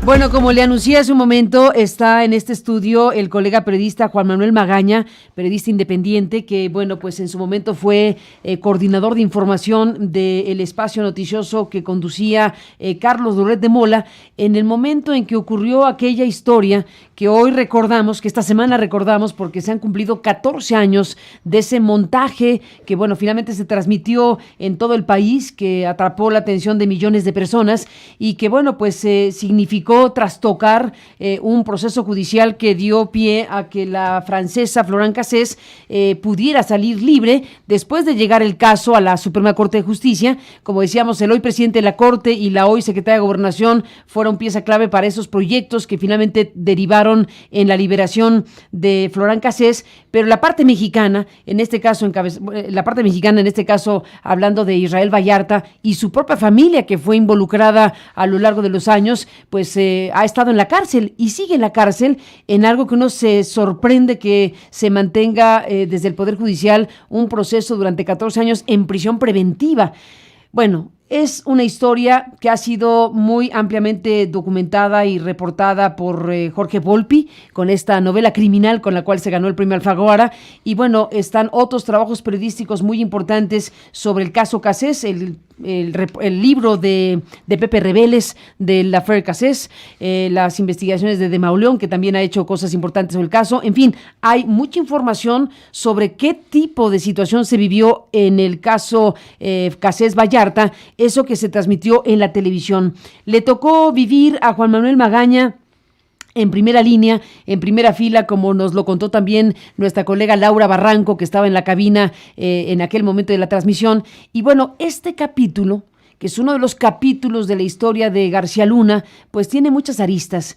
Bueno, como le anuncié hace un momento, está en este estudio el colega periodista Juan Manuel Magaña, periodista independiente, que, bueno, pues en su momento fue coordinador de información del espacio noticioso que conducía Carlos Loret de Mola, en el momento en que ocurrió aquella historia que hoy recordamos, que esta semana recordamos, porque se han cumplido 14 años de ese montaje que, bueno, finalmente se transmitió en todo el país, que atrapó la atención de millones de personas y que, bueno, pues significó trastocar un proceso judicial que dio pie a que la francesa Florent Cassés pudiera salir libre después de llegar el caso a la Suprema Corte de Justicia. Como decíamos, el hoy presidente de la Corte y la hoy secretaria de Gobernación fueron pieza clave para esos proyectos que finalmente derivaron en la liberación de Florent Cassés, pero la parte mexicana, en este caso hablando de Israel Vallarta y su propia familia que fue involucrada a lo largo de los años, pues ha estado en la cárcel y sigue en la cárcel, en algo que uno se sorprende que se mantenga desde el Poder Judicial un proceso durante 14 años en prisión preventiva. Bueno, es una historia que ha sido muy ampliamente documentada y reportada por Jorge Volpi, con esta novela criminal con la cual se ganó el premio Alfaguara. Y bueno, están otros trabajos periodísticos muy importantes sobre el caso Cassés, el libro de Pepe Rebeles de la Affaire Cassés, las investigaciones de Mauleón, que también ha hecho cosas importantes sobre el caso. En fin, hay mucha información sobre qué tipo de situación se vivió en el caso Cassés Vallarta, eso que se transmitió en la televisión. Le tocó vivir a Juan Manuel Magaña en primera línea, en primera fila, como nos lo contó también nuestra colega Laura Barranco, que estaba en la cabina en aquel momento de la transmisión. Y bueno, este capítulo, que es uno de los capítulos de la historia de García Luna, pues tiene muchas aristas.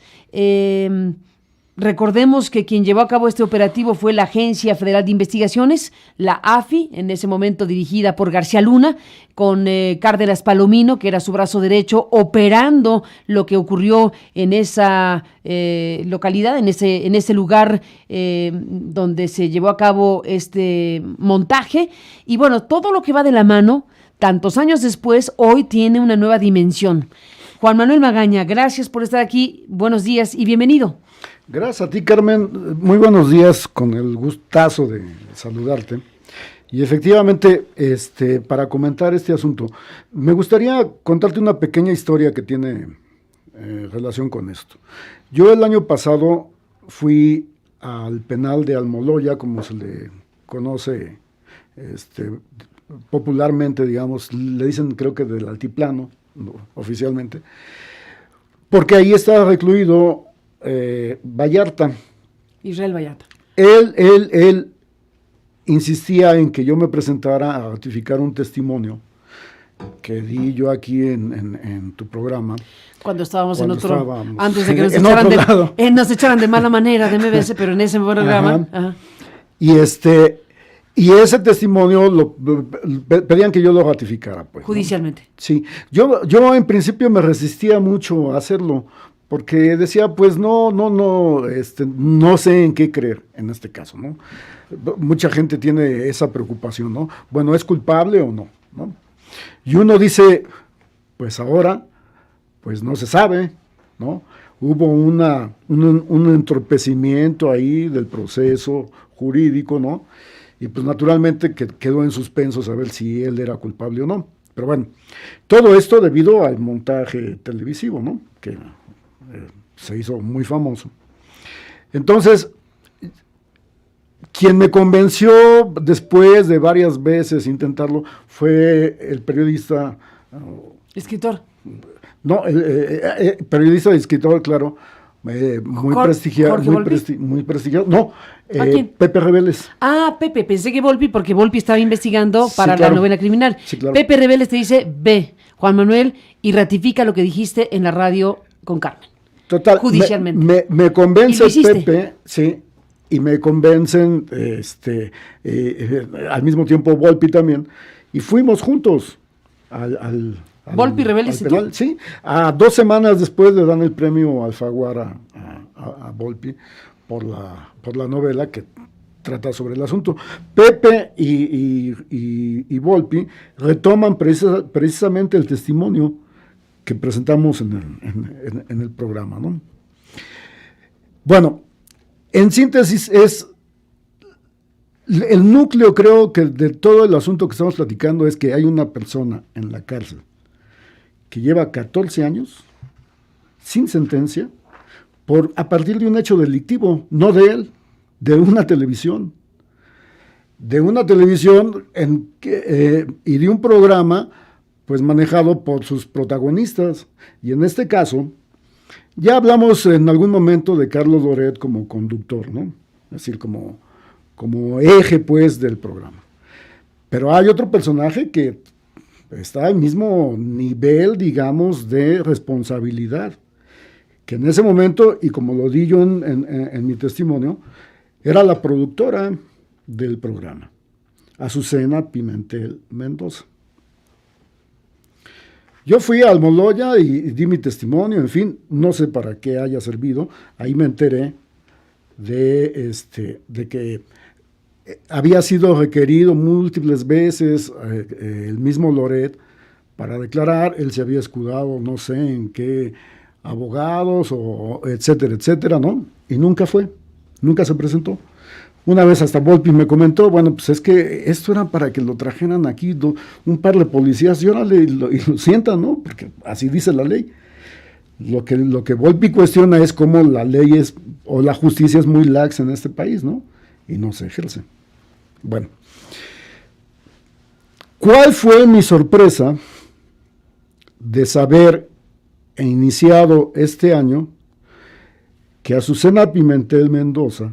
Recordemos que quien llevó a cabo este operativo fue la Agencia Federal de Investigaciones, la AFI, en ese momento dirigida por García Luna, con Cárdenas Palomino, que era su brazo derecho, operando lo que ocurrió en esa localidad, en ese lugar donde se llevó a cabo este montaje. Y bueno, todo lo que va de la mano, tantos años después, hoy tiene una nueva dimensión. Juan Manuel Magaña, gracias por estar aquí, buenos días y bienvenido. Gracias a ti, Carmen. Muy buenos días, con el gustazo de saludarte. Y efectivamente, para comentar este asunto, me gustaría contarte una pequeña historia que tiene relación con esto. Yo el año pasado fui al penal de Almoloya, como se le conoce popularmente, digamos, le dicen creo que del altiplano, oficialmente, porque ahí estaba recluido Vallarta. Israel Vallarta. Él insistía en que yo me presentara a ratificar un testimonio que di yo aquí en tu programa. Cuando estábamos antes de que nos echaran de mala manera de MBS, pero en ese programa. Ajá. Y ese testimonio pedían que yo lo ratificara. Pues, judicialmente. ¿no? Sí. Yo en principio me resistía mucho a hacerlo, porque decía, pues no sé en qué creer en este caso, ¿no? Mucha gente tiene esa preocupación, ¿no? Bueno, ¿es culpable o no? ¿No? Y uno dice, pues ahora, pues no se sabe, ¿no? Hubo un entorpecimiento ahí del proceso jurídico, ¿no? Y pues naturalmente que quedó en suspenso saber si él era culpable o no. Pero bueno, todo esto debido al montaje televisivo, ¿no? Que se hizo muy famoso. Entonces, quien me convenció después de varias veces intentarlo fue el periodista... ¿Escritor? No, periodista y escritor, claro, muy prestigiado. Muy prestigiado. No, Pepe Rebeles. Ah, Pepe, pensé que Volpi, porque Volpi estaba investigando para la novela criminal. Sí, claro. Pepe Rebeles te dice, ve, Juan Manuel, y ratifica lo que dijiste en la radio con Carmen. Total, judicialmente. Me convence Pepe, sí, y me convencen al mismo tiempo Volpi también, y fuimos juntos al Volpi, Rebeles y tú. Sí, a 2 semanas después le dan el premio Alfaguara a Volpi por la novela que trata sobre el asunto. Pepe y Volpi retoman precisamente el testimonio que presentamos en el programa, ¿no? Bueno, en síntesis es el núcleo, creo que de todo el asunto que estamos platicando es que hay una persona en la cárcel que lleva 14 años sin sentencia a partir de un hecho delictivo, no de él, de una televisión. De una televisión y de un programa pues manejado por sus protagonistas. Y en este caso, ya hablamos en algún momento de Carlos Loret como conductor, ¿no? Es decir, como eje pues del programa. Pero hay otro personaje que está al mismo nivel, digamos, de responsabilidad, que en ese momento, y como lo di yo en mi testimonio, era la productora del programa, Azucena Pimentel Mendoza. Yo fui a Almoloya y di mi testimonio, en fin, no sé para qué haya servido. Ahí me enteré de que había sido requerido múltiples veces el mismo Loret para declarar. Él se había escudado, no sé en qué abogados, o etcétera, etcétera, ¿no? Y nunca se presentó. Una vez hasta Volpi me comentó, bueno, pues es que esto era para que lo trajeran aquí un par de policías y órale, y lo sientan, ¿no? Porque así dice la ley. Lo que Volpi cuestiona es cómo la ley o la justicia es muy laxa en este país, ¿no? Y no se ejerce. Bueno, ¿cuál fue mi sorpresa de saber iniciado este año que Azucena Pimentel Mendoza,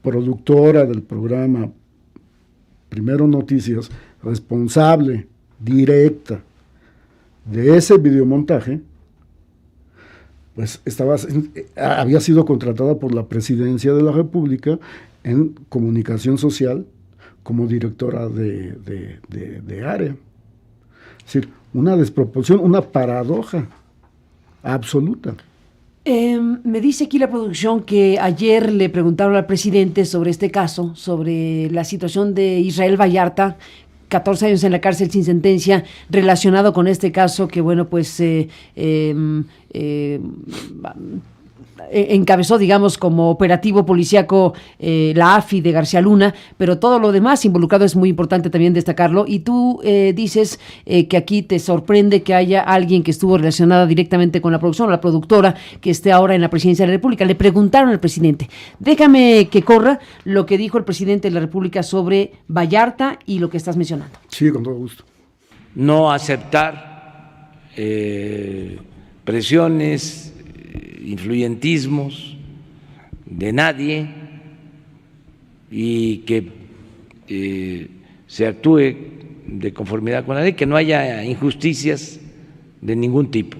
productora del programa Primero Noticias, responsable directa de ese videomontaje, pues había sido contratada por la Presidencia de la República en comunicación social como directora de área? Es decir, una desproporción, una paradoja absoluta. Me dice aquí la producción que ayer le preguntaron al presidente sobre este caso, sobre la situación de Israel Vallarta, 14 años en la cárcel sin sentencia, relacionado con este caso que, bueno, pues encabezó, digamos, como operativo policíaco la AFI de García Luna, pero todo lo demás involucrado es muy importante también destacarlo. Y tú dices que aquí te sorprende que haya alguien que estuvo relacionada directamente con la producción, la productora, que esté ahora en la presidencia de la República. Le preguntaron al presidente, déjame que corra lo que dijo el presidente de la República sobre Vallarta y lo que estás mencionando. Sí, con todo gusto. No aceptar presiones, influyentismos de nadie y que se actúe de conformidad con la ley, que no haya injusticias de ningún tipo.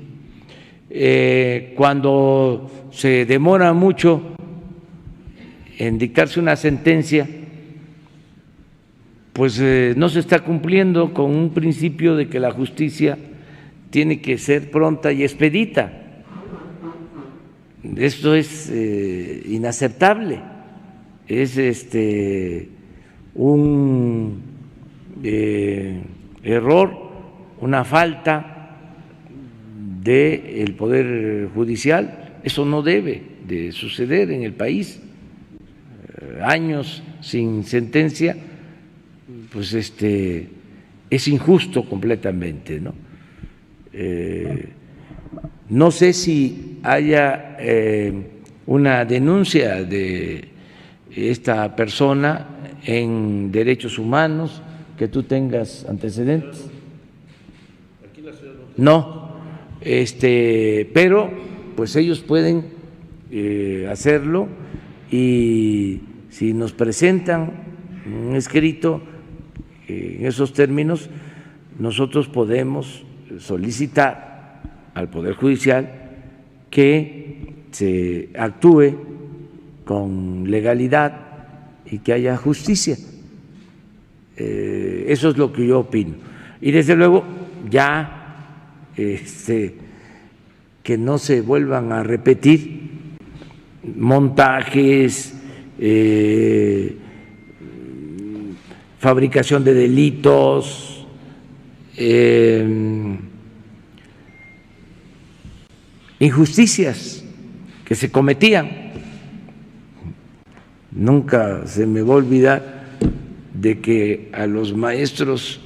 Cuando se demora mucho en dictarse una sentencia, pues no se está cumpliendo con un principio de que la justicia tiene que ser pronta y expedita. Esto es inaceptable, es un error, una falta del Poder Judicial. Eso no debe de suceder en el país. Años sin sentencia, pues es injusto completamente, ¿no? No sé si haya una denuncia de esta persona en derechos humanos, que tú tengas antecedentes. No, pero pues ellos pueden hacerlo, y si nos presentan un escrito en esos términos, nosotros podemos solicitar al Poder Judicial que se actúe con legalidad y que haya justicia. Eso es lo que yo opino. Y desde luego ya que no se vuelvan a repetir montajes, fabricación de delitos, injusticias que se cometían. Nunca se me va a olvidar de que a los maestros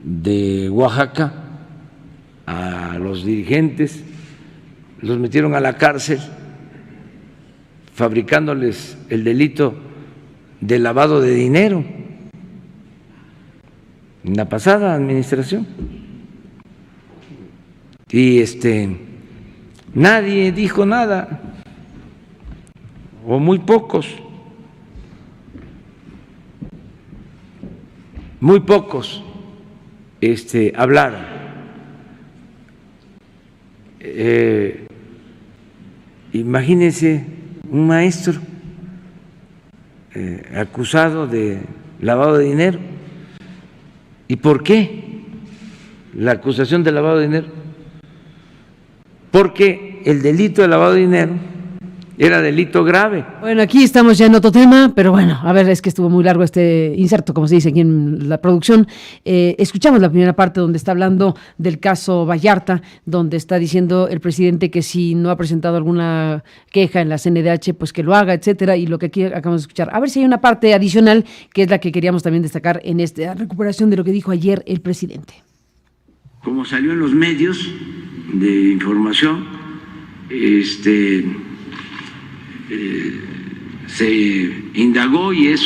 de Oaxaca, a los dirigentes, los metieron a la cárcel fabricándoles el delito de lavado de dinero en la pasada administración. Y nadie dijo nada, o muy pocos. Muy pocos hablaron. Imagínense un maestro acusado de lavado de dinero. ¿Y por qué la acusación de lavado de dinero? Porque el delito de lavado de dinero era delito grave. Bueno, aquí estamos ya en otro tema, pero bueno, a ver, es que estuvo muy largo este inserto, como se dice aquí en la producción. Escuchamos la primera parte donde está hablando del caso Vallarta, donde está diciendo el presidente que si no ha presentado alguna queja en la CNDH, pues que lo haga, etcétera, y lo que aquí acabamos de escuchar. A ver si hay una parte adicional, que es la que queríamos también destacar en esta recuperación de lo que dijo ayer el presidente. Como salió en los medios de información, se indagó y es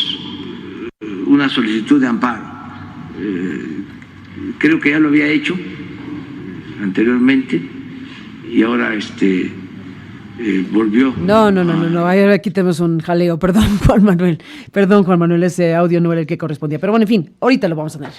una solicitud de amparo. Creo que ya lo había hecho anteriormente y ahora volvió. No, aquí tenemos un jaleo, perdón Juan Manuel, ese audio no era el que correspondía, pero bueno, en fin, ahorita lo vamos a tener.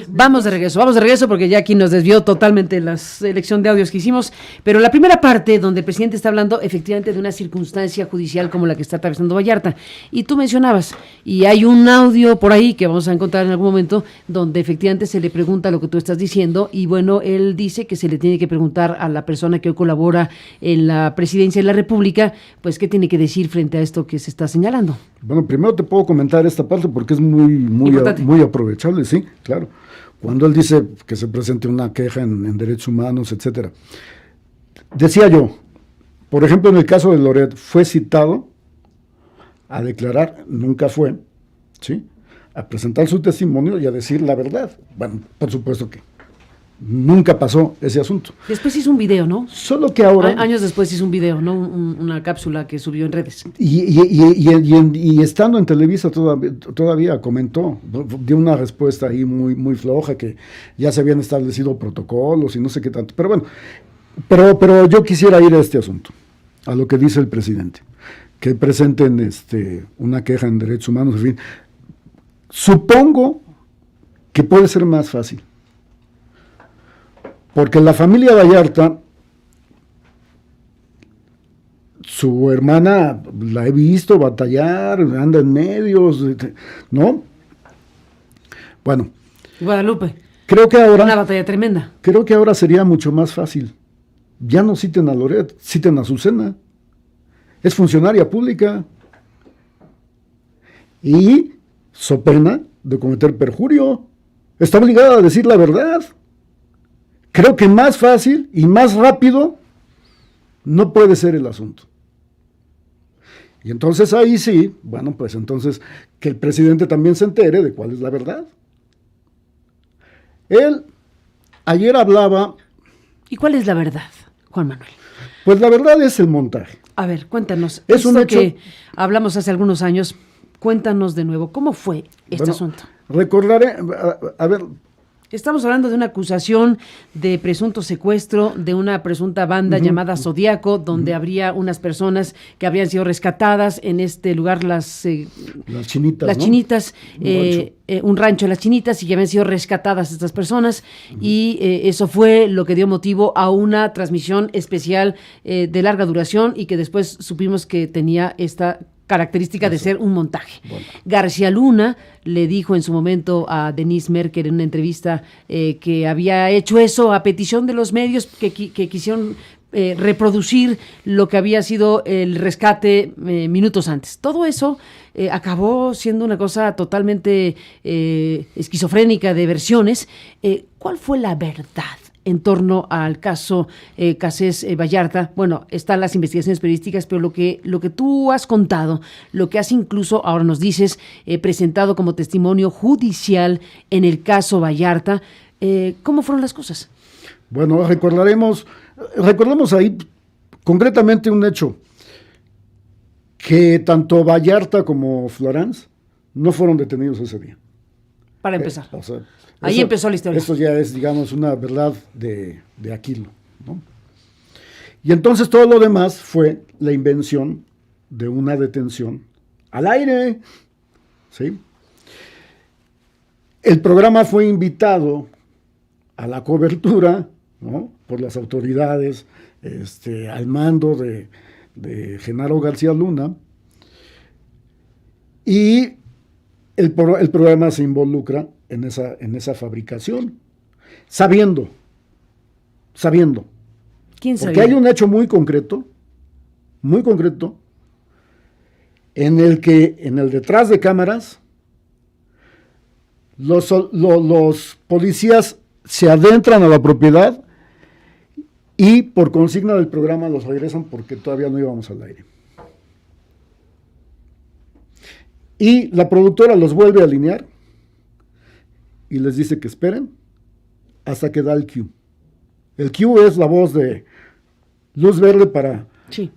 Vamos de regreso porque ya aquí nos desvió totalmente la selección de audios que hicimos, pero la primera parte donde el presidente está hablando efectivamente de una circunstancia judicial como la que está atravesando Vallarta, y tú mencionabas, y hay un audio por ahí que vamos a encontrar en algún momento, donde efectivamente se le pregunta lo que tú estás diciendo, y bueno, él dice que se le tiene que preguntar a la persona que hoy colabora en la presidencia de la República, pues qué tiene que decir frente a esto que se está señalando. Bueno, primero te puedo comentar esta parte porque es muy aprovechable, sí, claro. Cuando él dice que se presente una queja en derechos humanos, etcétera. Decía yo, por ejemplo, en el caso de Loret, fue citado a declarar, nunca fue, ¿sí?, a presentar su testimonio y a decir la verdad. Bueno, por supuesto que nunca pasó ese asunto. Después hizo un video, ¿no? Solo que ahora... Años después hizo un video, ¿no? Una cápsula que subió en redes. Y estando en Televisa todavía comentó, dio una respuesta ahí muy floja, que ya se habían establecido protocolos y no sé qué tanto. Pero bueno, pero yo quisiera ir a este asunto, a lo que dice el presidente, que presenten una queja en derechos humanos, en fin. Supongo que puede ser más fácil. Porque la familia Vallarta, su hermana la he visto batallar, anda en medios, ¿no? Bueno. Guadalupe. Creo que ahora... Una batalla tremenda. Creo que ahora sería mucho más fácil. Ya no citen a Loret, citen a Azucena. Es funcionaria pública. Y, so pena de cometer perjurio, está obligada a decir la verdad. Creo que más fácil y más rápido no puede ser el asunto. Y entonces ahí sí, bueno, pues entonces que el presidente también se entere de cuál es la verdad. Él ayer hablaba... ¿Y cuál es la verdad, Juan Manuel? Pues la verdad es el montaje. A ver, cuéntanos. Es un hecho que hablamos hace algunos años, cuéntanos de nuevo, ¿cómo fue este asunto? Recordaré, a ver... Estamos hablando de una acusación de presunto secuestro de una presunta banda llamada Zodíaco, donde habría unas personas que habrían sido rescatadas en este lugar, las chinitas, las ¿no? Chinitas, un rancho de las Chinitas, y que habían sido rescatadas estas personas, y eso fue lo que dio motivo a una transmisión especial de larga duración, y que después supimos que tenía esta característica de ser un montaje. Bueno. García Luna le dijo en su momento a Denise Merker en una entrevista que había hecho eso a petición de los medios que quisieron reproducir lo que había sido el rescate minutos antes. Todo eso acabó siendo una cosa totalmente esquizofrénica de versiones. ¿Cuál fue la verdad en torno al caso Cassés Vallarta. Bueno, están las investigaciones periodísticas, pero lo que tú has contado, lo que has incluso, ahora nos dices, presentado como testimonio judicial en el caso Vallarta, ¿cómo fueron las cosas? Bueno, recordemos ahí concretamente un hecho, que tanto Vallarta como Florence no fueron detenidos ese día. Para empezar. O sea, ahí empezó la historia. Eso ya es, digamos, una verdad de Aquilo, ¿no? Y entonces todo lo demás fue la invención de una detención al aire, ¿sí? El programa fue invitado a la cobertura, ¿no?, por las autoridades, al mando de Genaro García Luna, y el programa se involucra en esa fabricación, sabiendo. ¿Quién sabía? Porque hay un hecho muy concreto, en el detrás de cámaras, los policías se adentran a la propiedad y por consigna del programa los regresan porque todavía no íbamos al aire. Y la productora los vuelve a alinear y les dice que esperen hasta que da el cue. El cue es la voz de luz verde para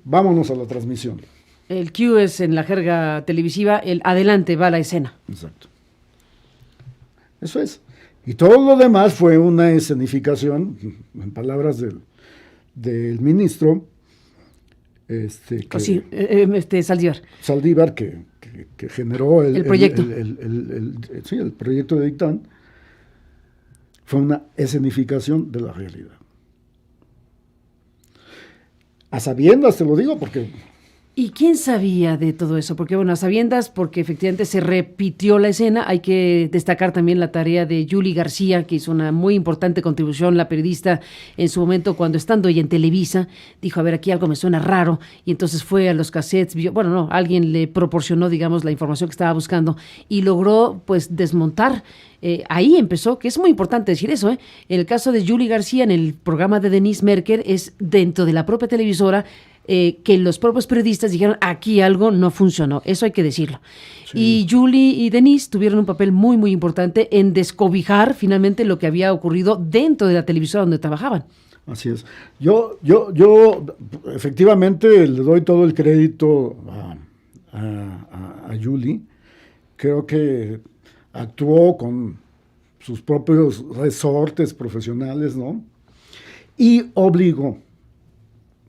vámonos a la transmisión. El cue es en la jerga televisiva, el adelante va la escena. Exacto. Eso es. Y todo lo demás fue una escenificación, en palabras del ministro, Saldívar, que generó el proyecto. El proyecto de dictamen. Fue una escenificación de la realidad. A sabiendas te lo digo porque... ¿Y quién sabía de todo eso? Porque, bueno, a sabiendas, porque efectivamente se repitió la escena. Hay que destacar también la tarea de Yuli García, que hizo una muy importante contribución, la periodista, en su momento, cuando estando ella en Televisa, dijo, a ver, aquí algo me suena raro, y entonces fue a los cassettes, alguien le proporcionó, digamos, la información que estaba buscando, y logró, pues, desmontar. Ahí empezó, que es muy importante decir eso, el caso de Yuli García en el programa de Denise Merker es dentro de la propia televisora, que los propios periodistas dijeron, aquí algo no funcionó, eso hay que decirlo. Sí. Y Julie y Denise tuvieron un papel muy, muy importante en descobijar finalmente lo que había ocurrido dentro de la televisora donde trabajaban. Así es. Yo efectivamente le doy todo el crédito a Julie. Creo que actuó con sus propios resortes profesionales, ¿no? Y obligó,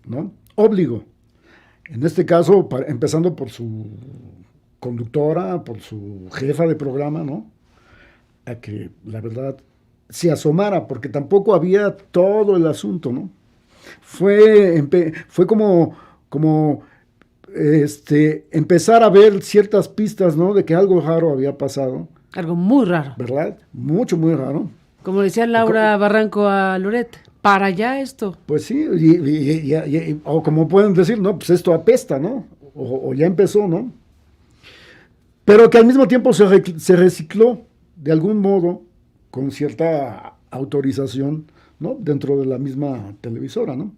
¿no? En este caso, empezando por su conductora, por su jefa de programa, ¿no?, a que la verdad se asomara, porque tampoco había todo el asunto, ¿no? Fue como empezar a ver ciertas pistas, ¿no?, de que algo raro había pasado. Algo muy raro. ¿Verdad? Mucho, muy raro. Como decía Laura Barranco a Loret, para allá esto. Pues sí, o como pueden decir, no, pues esto apesta, ¿no? O ya empezó, ¿no? Pero que al mismo tiempo se recicló de algún modo con cierta autorización, ¿no?, dentro de la misma televisora, ¿no?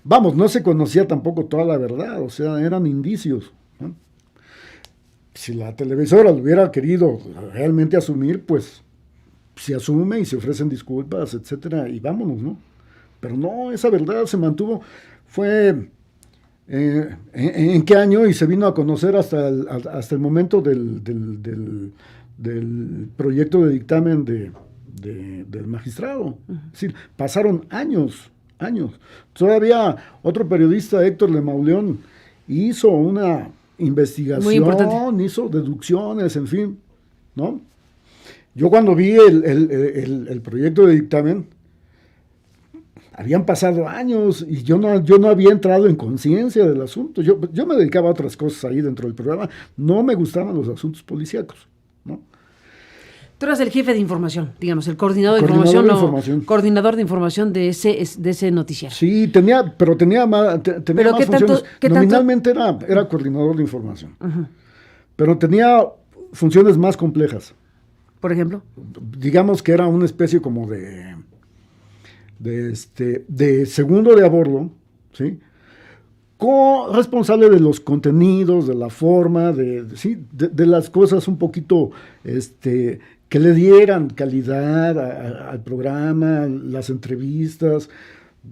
Vamos, no se conocía tampoco toda la verdad, o sea, eran indicios, ¿no? Si la televisora lo hubiera querido realmente asumir, pues se asume y se ofrecen disculpas, etcétera, y vámonos, ¿no? Pero no, esa verdad se mantuvo. Fue ¿en qué año? Y se vino a conocer hasta el momento del proyecto de dictamen del magistrado. Uh-huh. Es decir, pasaron años. Todavía otro periodista, Héctor Lemauleón, hizo una investigación, hizo deducciones, en fin, ¿no? Yo cuando vi el proyecto de dictamen, habían pasado años y yo no había entrado en conciencia del asunto. Yo me dedicaba a otras cosas ahí dentro del programa. No me gustaban los asuntos policíacos, ¿no? Tú eras el jefe de información, digamos, el coordinador de información. Coordinador de información de ese noticiero. Sí, tenía más funciones. Nominalmente era coordinador de información. Uh-huh. Pero tenía funciones más complejas. ¿Por ejemplo? Digamos que era una especie como de de segundo de a bordo, ¿sí? Responsable de los contenidos, de la forma, de las cosas un poquito que le dieran calidad al programa, las entrevistas.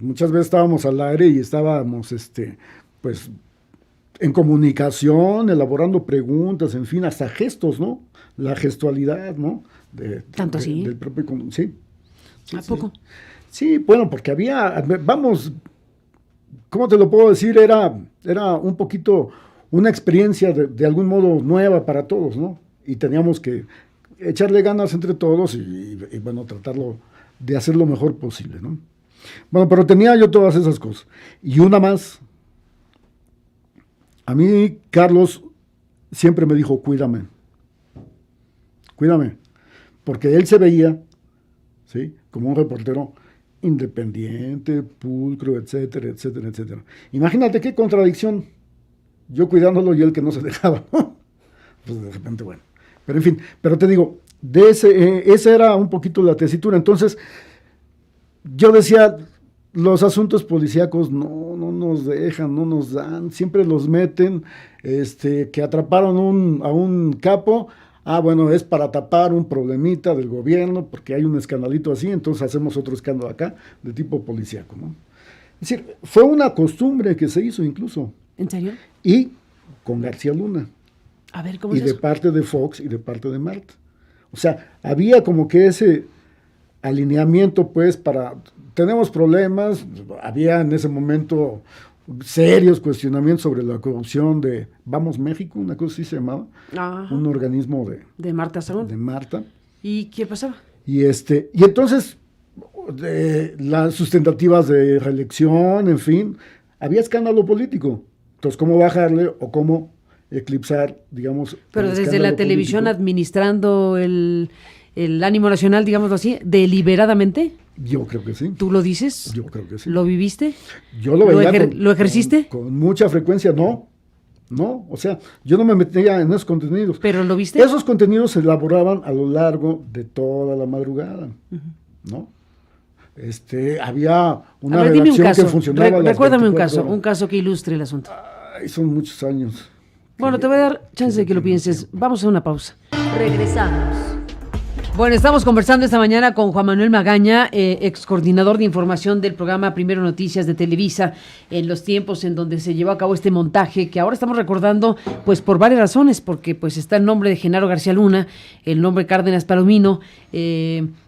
Muchas veces estábamos al aire y estábamos pues en comunicación, elaborando preguntas, en fin, hasta gestos, ¿no? La gestualidad, ¿no? ¿Tanto así? Del propio, sí. ¿A poco? Sí, bueno, porque vamos, ¿cómo te lo puedo decir? Era un poquito una experiencia de algún modo nueva para todos, ¿no? Y teníamos que echarle ganas entre todos y bueno, tratarlo de hacer lo mejor posible, ¿no? Bueno, pero tenía yo todas esas cosas. Y una más. A mí, Carlos siempre me dijo, cuídame, porque él se veía, ¿sí?, como un reportero independiente, pulcro, etcétera, etcétera, etcétera. Imagínate qué contradicción, yo cuidándolo y él que no se dejaba. Pues de repente, bueno. Pero en fin, pero te digo, esa era un poquito la tesitura. Entonces, yo decía, los asuntos policíacos no nos dejan, no nos dan, siempre los meten, que atraparon a un capo, bueno, es para tapar un problemita del gobierno, porque hay un escandalito así, entonces hacemos otro escándalo acá, de tipo policíaco, ¿no? Es decir, fue una costumbre que se hizo incluso. ¿En serio? Y con García Luna. A ver, ¿cómo y es de eso? parte de Fox y de parte de Marta. O sea, había como que ese alineamiento, pues, tenemos problemas, había en ese momento serios cuestionamientos sobre la corrupción de Vamos México, una cosa así se llamaba, Ajá. un organismo De Marta Sagún. de Marta. ¿Y qué pasaba? Y entonces, las sustentativas de reelección, en fin, había escándalo político. Entonces, ¿cómo bajarle o cómo eclipsar, digamos? Pero el desde escándalo la televisión político? administrando el ánimo nacional, digámoslo así, deliberadamente. Yo creo que sí. ¿Tú lo dices? Yo creo que sí. ¿Lo viviste? Yo lo veía ¿Lo ejerciste? con mucha frecuencia, no, o sea, yo no me metía en esos contenidos. ¿Pero lo viste? Esos contenidos se elaboraban a lo largo de toda la madrugada, ¿no? Había una A ver, dime un redacción caso. que funcionaba a las Recuérdame 24 horas. un caso que ilustre el asunto. Ay, son muchos años. Bueno, te voy a dar chance de que lo pienses. Vamos a una pausa. Regresamos. Bueno, estamos conversando esta mañana con Juan Manuel Magaña, ex coordinador de información del programa Primero Noticias de Televisa, en los tiempos en donde se llevó a cabo este montaje, que ahora estamos recordando pues por varias razones, porque pues está el nombre de Genaro García Luna, el nombre Cárdenas Palomino,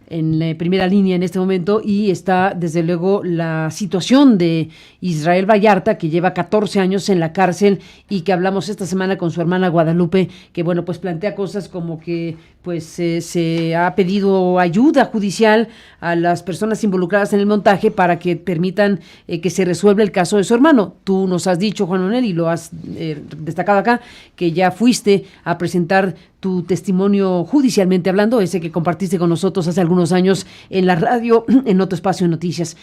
en la primera línea en este momento, y está desde luego la situación de Israel Vallarta, que lleva 14 años en la cárcel y que hablamos esta semana con su hermana Guadalupe, que bueno, pues plantea cosas como que pues se ha pedido ayuda judicial a las personas involucradas en el montaje para que permitan que se resuelva el caso de su hermano. Tú nos has dicho, Juan Manuel, y lo has destacado acá, que ya fuiste a presentar tu testimonio judicialmente hablando, ese que compartiste con nosotros hace algunos años en la radio, en otro espacio de noticias.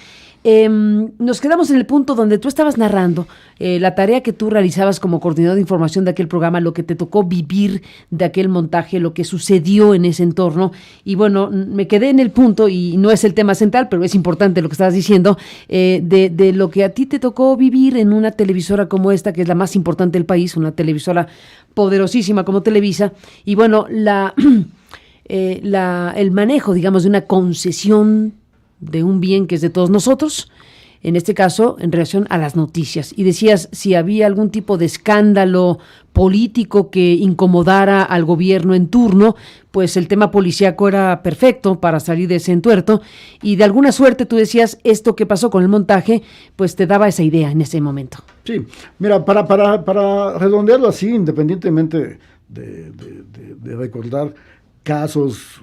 Nos quedamos en el punto donde tú estabas narrando la tarea que tú realizabas como coordinador de información de aquel programa, lo que te tocó vivir de aquel montaje, lo que sucedió en ese entorno. Y bueno, me quedé en el punto, y no es el tema central, pero es importante lo que estabas diciendo, de lo que a ti te tocó vivir en una televisora como esta, que es la más importante del país, una televisora poderosísima como Televisa. Y bueno, el manejo, digamos, de una concesión de un bien que es de todos nosotros, en este caso en relación a las noticias. Y decías, si había algún tipo de escándalo político que incomodara al gobierno en turno, pues el tema policíaco era perfecto para salir de ese entuerto, y de alguna suerte tú decías, esto que pasó con el montaje, pues te daba esa idea en ese momento. Sí, mira, para redondearlo así, independientemente de recordar casos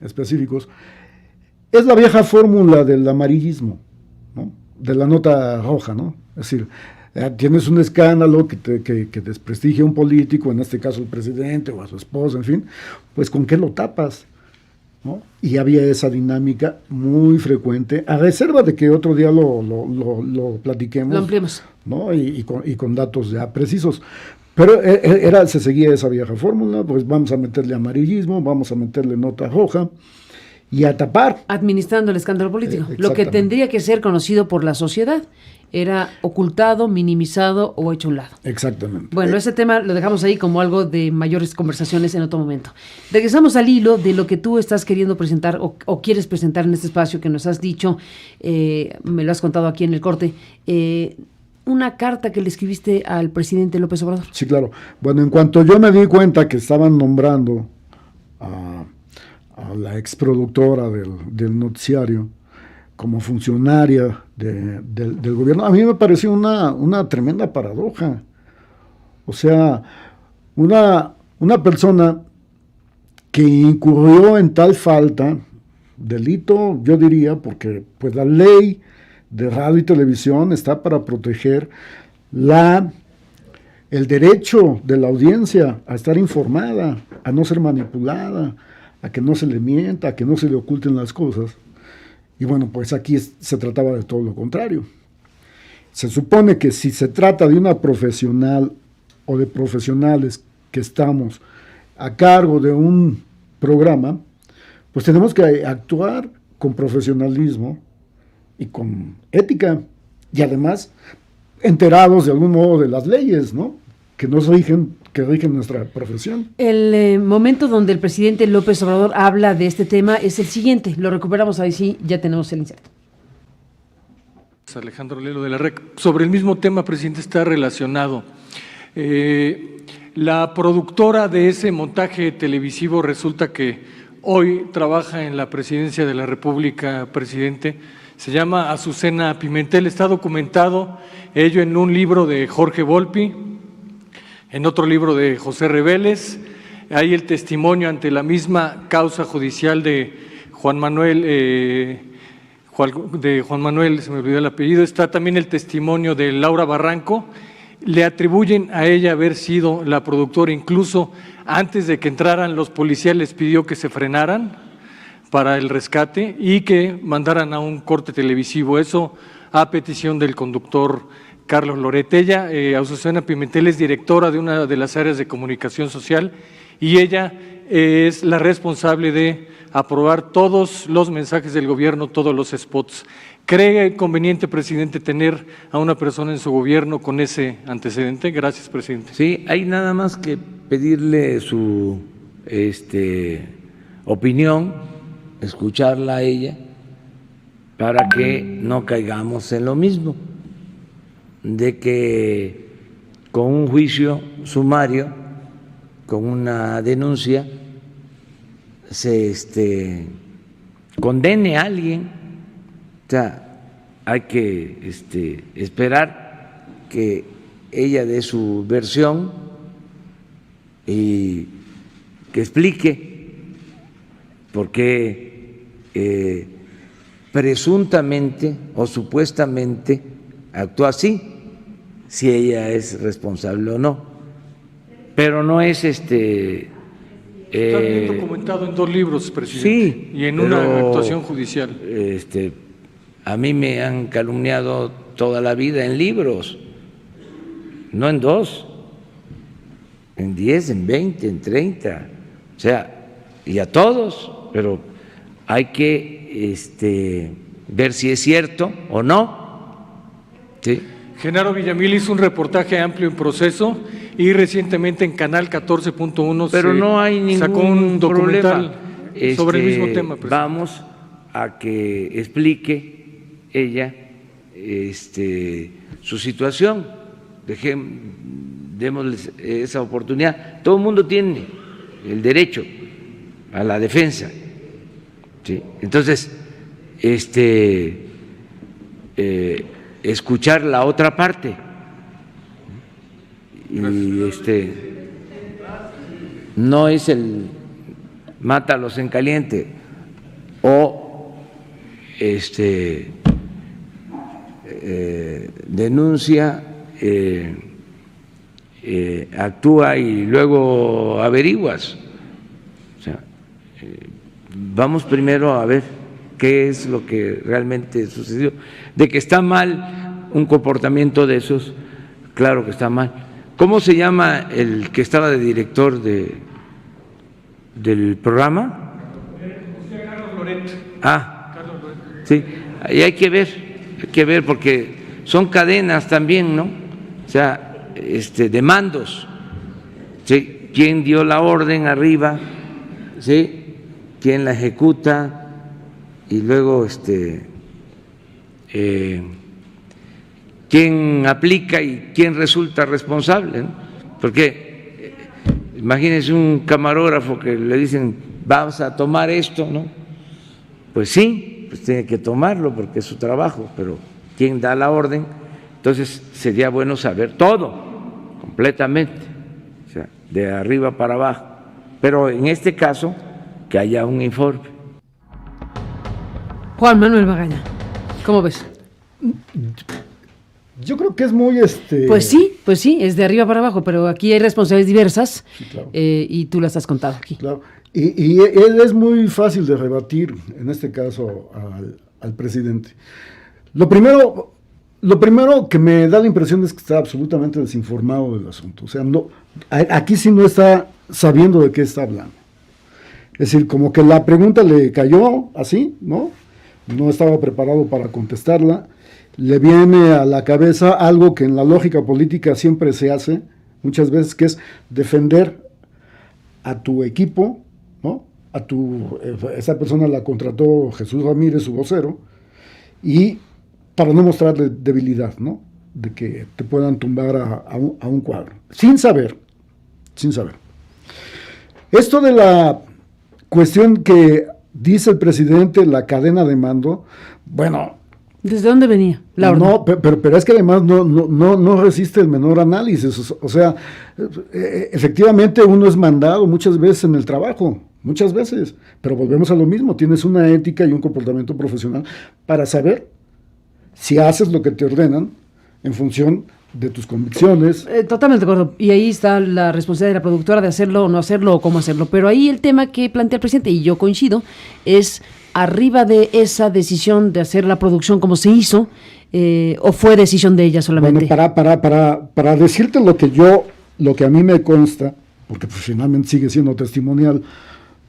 específicos, es la vieja fórmula del amarillismo, ¿no? De la nota roja, ¿no? Es decir, tienes un escándalo que desprestigia a un político, en este caso el presidente o a su esposa, en fin, pues ¿con qué lo tapas? ¿No? Y había esa dinámica muy frecuente, a reserva de que otro día lo platiquemos. Lo ampliemos. ¿No? Y con datos ya precisos. Pero se seguía esa vieja fórmula, pues vamos a meterle amarillismo, vamos a meterle nota roja. y a tapar. Administrando el escándalo político. Lo que Exactamente. tendría que ser conocido por la sociedad era ocultado, minimizado o hecho a un lado. Exactamente. Bueno, ese tema lo dejamos ahí como algo de mayores conversaciones en otro momento. Regresamos al hilo de lo que tú estás queriendo presentar o quieres presentar en este espacio que nos has dicho, me lo has contado aquí en el corte, una carta que le escribiste al presidente López Obrador. Sí, claro. Bueno, en cuanto yo me di cuenta que estaban nombrando a la exproductora del noticiario como funcionaria del gobierno, a mí me pareció una tremenda paradoja. O sea, una persona que incurrió en tal falta, delito, yo diría, porque pues la ley de radio y televisión está para proteger el derecho de la audiencia a estar informada, a no ser manipulada, a que no se le mienta, a que no se le oculten las cosas. Y bueno, pues aquí se trataba de todo lo contrario. Se supone que si se trata de una profesional o de profesionales que estamos a cargo de un programa, pues tenemos que actuar con profesionalismo y con ética, y además enterados de algún modo de las leyes, ¿no? Que rigen nuestra profesión. El momento donde el presidente López Obrador habla de este tema es el siguiente. Lo recuperamos ahí, sí, ya tenemos el inserto. Alejandro Lelo de la REC. Sobre el mismo tema, presidente, está relacionado. La productora de ese montaje televisivo resulta que hoy trabaja en la presidencia de la República, presidente. Se llama Azucena Pimentel. Está documentado ello en un libro de Jorge Volpi, en otro libro de José Reveles. Hay el testimonio ante la misma causa judicial de Juan Manuel, se me olvidó el apellido. Está también el testimonio de Laura Barranco. Le atribuyen a ella haber sido la productora, incluso antes de que entraran los policías les pidió que se frenaran para el rescate y que mandaran a un corte televisivo. Eso a petición del conductor Carlos Loret. Ella, Azucena Pimentel, es directora de una de las áreas de comunicación social y ella es la responsable de aprobar todos los mensajes del gobierno, todos los spots. ¿Cree conveniente, presidente, tener a una persona en su gobierno con ese antecedente? Gracias, presidente. Sí, hay nada más que pedirle su opinión, escucharla a ella, para que no caigamos en lo mismo, de que con un juicio sumario, con una denuncia, se condene a alguien. O sea, hay que esperar que ella dé su versión y que explique por qué presuntamente o supuestamente actúa así, si ella es responsable o no. Pero no es Está bien documentado en 2 libros, presidente, sí, y en una actuación judicial. A mí me han calumniado toda la vida en libros, no en 2, en 10, en 20, en 30, o sea, y a todos, pero hay que ver si es cierto o no. ¿Sí? Genaro Villamil hizo un reportaje amplio en Proceso y recientemente en Canal 14.1 pero no hay ningún sacó un documental problema. Sobre el mismo tema, presidente. Vamos a que explique ella su situación, démosles esa oportunidad. Todo el mundo tiene el derecho a la defensa, ¿sí? Entonces, escuchar la otra parte y no es el mátalos en caliente o denuncia, actúa y luego averiguas. O sea, vamos primero a ver qué es lo que realmente sucedió. De que está mal un comportamiento de esos, claro que está mal. ¿Cómo se llama el que estaba de director del programa? José Carlos Loret. Sí, y hay que ver porque son cadenas también, ¿no? O sea, de mandos, ¿sí? ¿Quién dio la orden arriba? ¿Sí? ¿Quién la ejecuta? Y luego, ¿quién aplica y quién resulta responsable, ¿no? Porque imagínense un camarógrafo que le dicen, vamos a tomar esto, ¿no? Pues sí, pues tiene que tomarlo porque es su trabajo, pero ¿quién da la orden? Entonces sería bueno saber todo, completamente, o sea, de arriba para abajo, pero en este caso que haya un informe. Juan Manuel Magaña, ¿cómo ves? Yo creo que es muy Pues sí, es de arriba para abajo, pero aquí hay responsabilidades diversas, sí, claro. Y tú las has contado aquí. Claro, y él es muy fácil de rebatir, en este caso, al presidente. Lo primero que me da la impresión es que está absolutamente desinformado del asunto. O sea, aquí sí no está sabiendo de qué está hablando. Es decir, como que la pregunta le cayó así, ¿no? No estaba preparado para contestarla. Le viene a la cabeza algo que en la lógica política siempre se hace, muchas veces, que es defender a tu equipo, ¿no? Esa persona la contrató Jesús Ramírez, su vocero, y para no mostrarle debilidad, ¿no? De que te puedan tumbar a un cuadro, sin saber. Esto de la cuestión que dice el presidente, la cadena de mando, bueno... ¿Desde dónde venía la orden? No, pero es que además no resiste el menor análisis. O sea, efectivamente uno es mandado muchas veces en el trabajo, muchas veces, pero volvemos a lo mismo, tienes una ética y un comportamiento profesional para saber si haces lo que te ordenan en función de tus convicciones. Totalmente de acuerdo, y ahí está la responsabilidad de la productora de hacerlo o no hacerlo o cómo hacerlo, pero ahí el tema que plantea el presidente, y yo coincido, es arriba de esa decisión de hacer la producción como se hizo, o fue decisión de ella solamente. Bueno, para decirte lo que a mí me consta, porque pues finalmente sigue siendo testimonial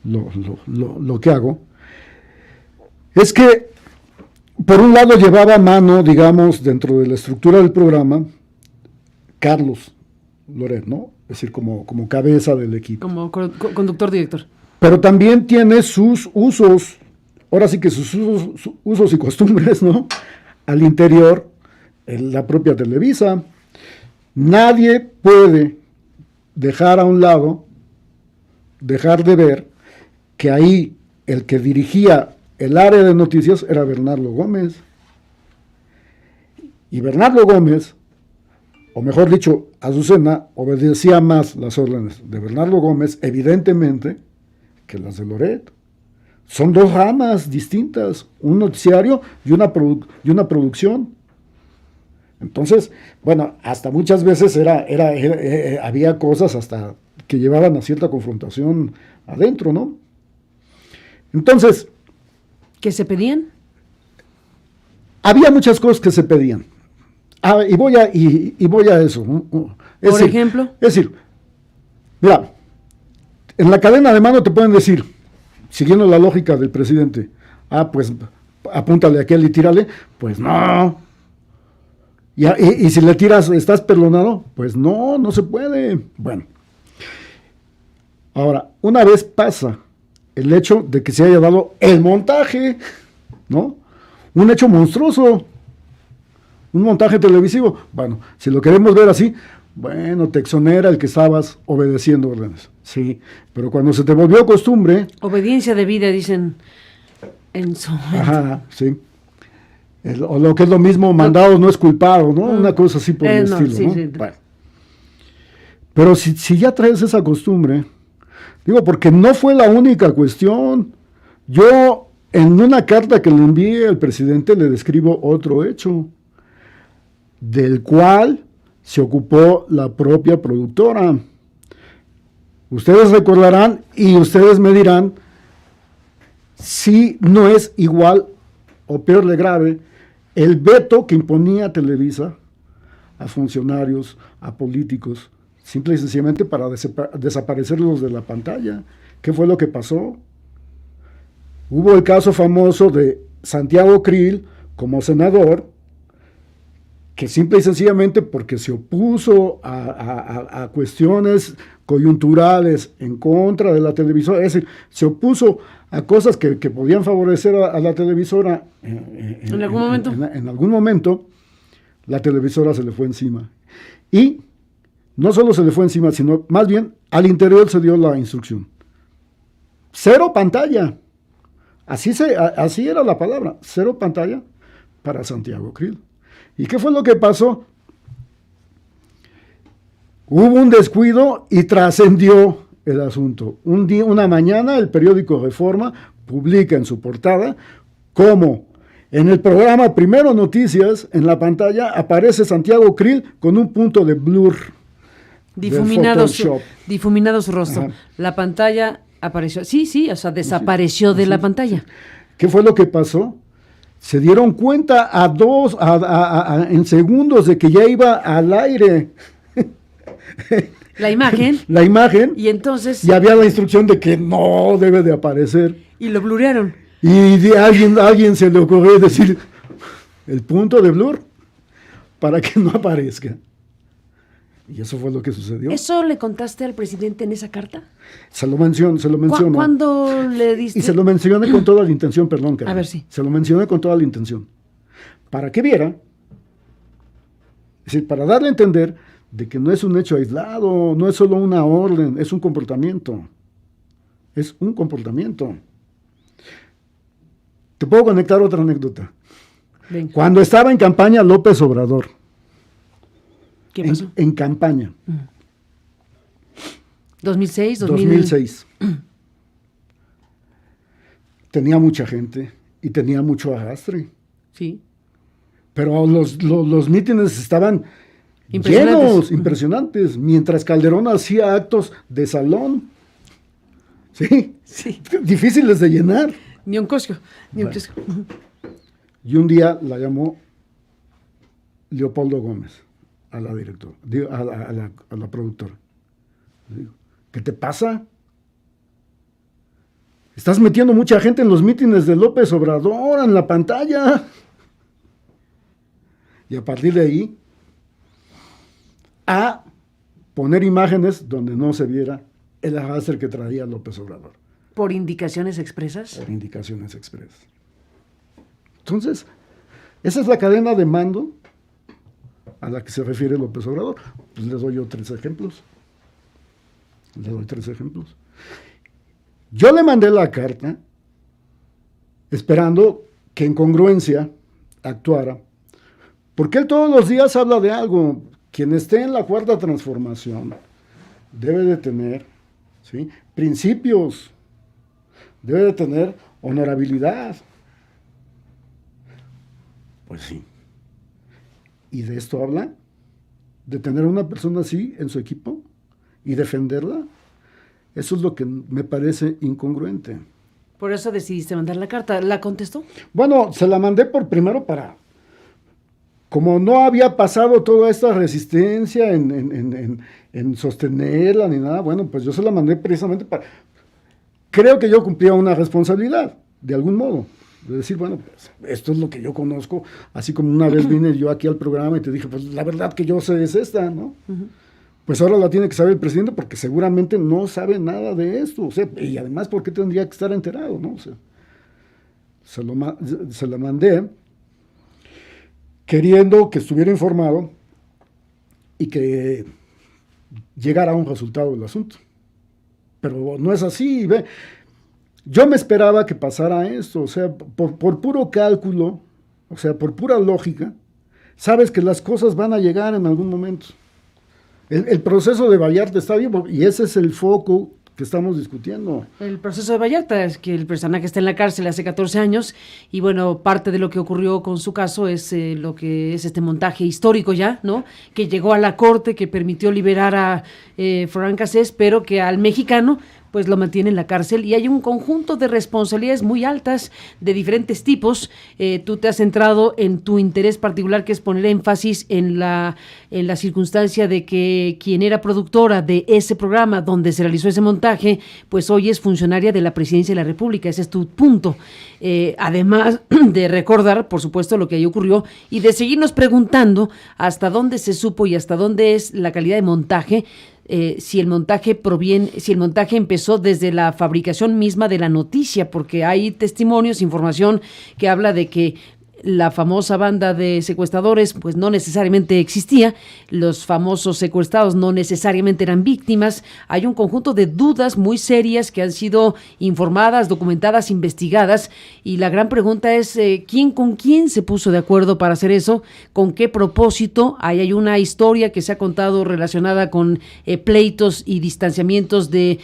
lo que hago, es que por un lado llevaba mano, digamos, dentro de la estructura del programa, Carlos Loret, ¿no? Es decir, como cabeza del equipo. Como conductor director. Pero también tiene sus usos, ahora sí que sus usos y costumbres, ¿no? Al interior, en la propia Televisa. Nadie puede dejar a un lado, dejar de ver que ahí el que dirigía el área de noticias era Bernardo Gómez. Y Bernardo Gómez, o mejor dicho, Azucena, obedecía más las órdenes de Bernardo Gómez, evidentemente, que las de Loret. Son dos ramas distintas, un noticiario y una producción. Entonces, bueno, hasta muchas veces había cosas hasta que llevaban a cierta confrontación adentro, ¿no? Entonces... ¿Qué se pedían? Había muchas cosas que se pedían. Y voy a eso. Por ejemplo. Es decir, mira, en la cadena de mando te pueden decir, siguiendo la lógica del presidente, pues apúntale a aquel y tírale, pues no. Y si le tiras, ¿estás perdonado? Pues no se puede. Bueno. Ahora, una vez pasa el hecho de que se haya dado el montaje, ¿no? Un hecho monstruoso. Un montaje televisivo. Bueno, si lo queremos ver así, bueno, te exonera el que estabas obedeciendo órdenes. Sí, pero cuando se te volvió costumbre... Obediencia debida, dicen en su... Ajá, sí. O lo que es lo mismo, mandado no es culpado, ¿no? Una cosa así por el estilo, sí, ¿no? Sí. Bueno. Pero si ya traes esa costumbre, digo, porque no fue la única cuestión. Yo, en una carta que le envié al presidente, le describo otro hecho, del cual se ocupó la propia productora. Ustedes recordarán y ustedes me dirán si no es igual o peor de grave el veto que imponía Televisa a funcionarios, a políticos, simple y sencillamente para desaparecerlos de la pantalla. ¿Qué fue lo que pasó? Hubo el caso famoso de Santiago Krill como senador, que simple y sencillamente porque se opuso a cuestiones coyunturales en contra de la televisora, es decir, se opuso a cosas que podían favorecer a la televisora en algún momento. En algún momento, la televisora se le fue encima. Y no solo se le fue encima, sino más bien al interior se dio la instrucción. Cero pantalla. Así era la palabra, cero pantalla para Santiago Krill. ¿Y qué fue lo que pasó? Hubo un descuido y trascendió el asunto. Una mañana el periódico Reforma publica en su portada cómo en el programa Primero Noticias, en la pantalla, aparece Santiago Krill con un punto de blur. Difuminado su rostro. Ajá. La pantalla apareció, sí, o sea, desapareció de la pantalla. ¿Qué fue lo que pasó? Se dieron cuenta en segundos de que ya iba al aire la imagen. La imagen. Y entonces. Y había la instrucción de que no debe de aparecer. Y lo blurearon. Y de alguien se le ocurrió decir el punto de blur para que no aparezca. Y eso fue lo que sucedió. ¿Eso le contaste al presidente en esa carta? Se lo menciono. ¿Cuándo le diste? Y se lo mencioné con toda la intención, perdón, Carmen. A ver, sí. Se lo mencioné con toda la intención. Para que viera, es decir, para darle a entender de que no es un hecho aislado, no es solo una orden, es un comportamiento. Es un comportamiento. Te puedo conectar otra anécdota. Venga. Cuando estaba en campaña López Obrador. ¿Qué pasó? En campaña. 2006. Tenía mucha gente y tenía mucho arrastre. Sí. Pero los mítines estaban llenos, impresionantes, mientras Calderón hacía actos de salón. Sí. Difíciles de llenar. Ni un cosco. Y un día la llamó Leopoldo Gómez a la directora, a la productora. Digo, ¿qué te pasa? Estás metiendo mucha gente en los mítines de López Obrador, en la pantalla. Y a partir de ahí, a poner imágenes donde no se viera el arrastre que traía López Obrador. ¿Por indicaciones expresas? Por indicaciones expresas. Entonces, esa es la cadena de mando a la que se refiere López Obrador. Pues les doy yo 3 ejemplos. Yo le mandé la carta esperando que en congruencia actuara, porque él todos los días habla de algo. Quien esté en la cuarta transformación debe de tener, ¿sí?, principios, debe de tener honorabilidad. Pues sí. ¿Y de esto habla? ¿De tener a una persona así en su equipo y defenderla? Eso es lo que me parece incongruente. Por eso decidiste mandar la carta. ¿La contestó? Bueno, se la mandé primero para... Como no había pasado toda esta resistencia en sostenerla ni nada, bueno, pues yo se la mandé precisamente para... Creo que yo cumplía una responsabilidad, de algún modo. De decir, bueno, pues esto es lo que yo conozco, así como una vez vine yo aquí al programa y te dije, pues la verdad que yo sé es esta, ¿no? Uh-huh. Pues ahora la tiene que saber el presidente porque seguramente no sabe nada de esto, o sea, y además, ¿por qué tendría que estar enterado, no? O sea, se la mandé queriendo que estuviera informado y que llegara a un resultado del asunto. Pero no es así, ve. Yo me esperaba que pasara esto, o sea, por puro cálculo, o sea, por pura lógica, sabes que las cosas van a llegar en algún momento. El proceso de Vallarta está vivo y ese es el foco que estamos discutiendo. El proceso de Vallarta es que el personaje está en la cárcel hace 14 años y bueno, parte de lo que ocurrió con su caso es lo que es este montaje histórico ya, ¿no? Que llegó a la corte, que permitió liberar a Frank Cassés, pero que al mexicano pues lo mantiene en la cárcel y hay un conjunto de responsabilidades muy altas de diferentes tipos. Tú te has centrado en tu interés particular, que es poner énfasis en la circunstancia de que quien era productora de ese programa donde se realizó ese montaje, pues hoy es funcionaria de la Presidencia de la República. Ese es tu punto. Además de recordar, por supuesto, lo que ahí ocurrió y de seguirnos preguntando hasta dónde se supo y hasta dónde es la calidad de montaje. Si el montaje empezó desde la fabricación misma de la noticia, porque hay testimonios, información que habla de que la famosa banda de secuestradores pues no necesariamente existía, los famosos secuestrados no necesariamente eran víctimas. Hay un conjunto de dudas muy serias que han sido informadas, documentadas, investigadas, y la gran pregunta es ¿quién con quién se puso de acuerdo para hacer eso? ¿Con qué propósito? Ahí hay una historia que se ha contado relacionada con pleitos y distanciamientos de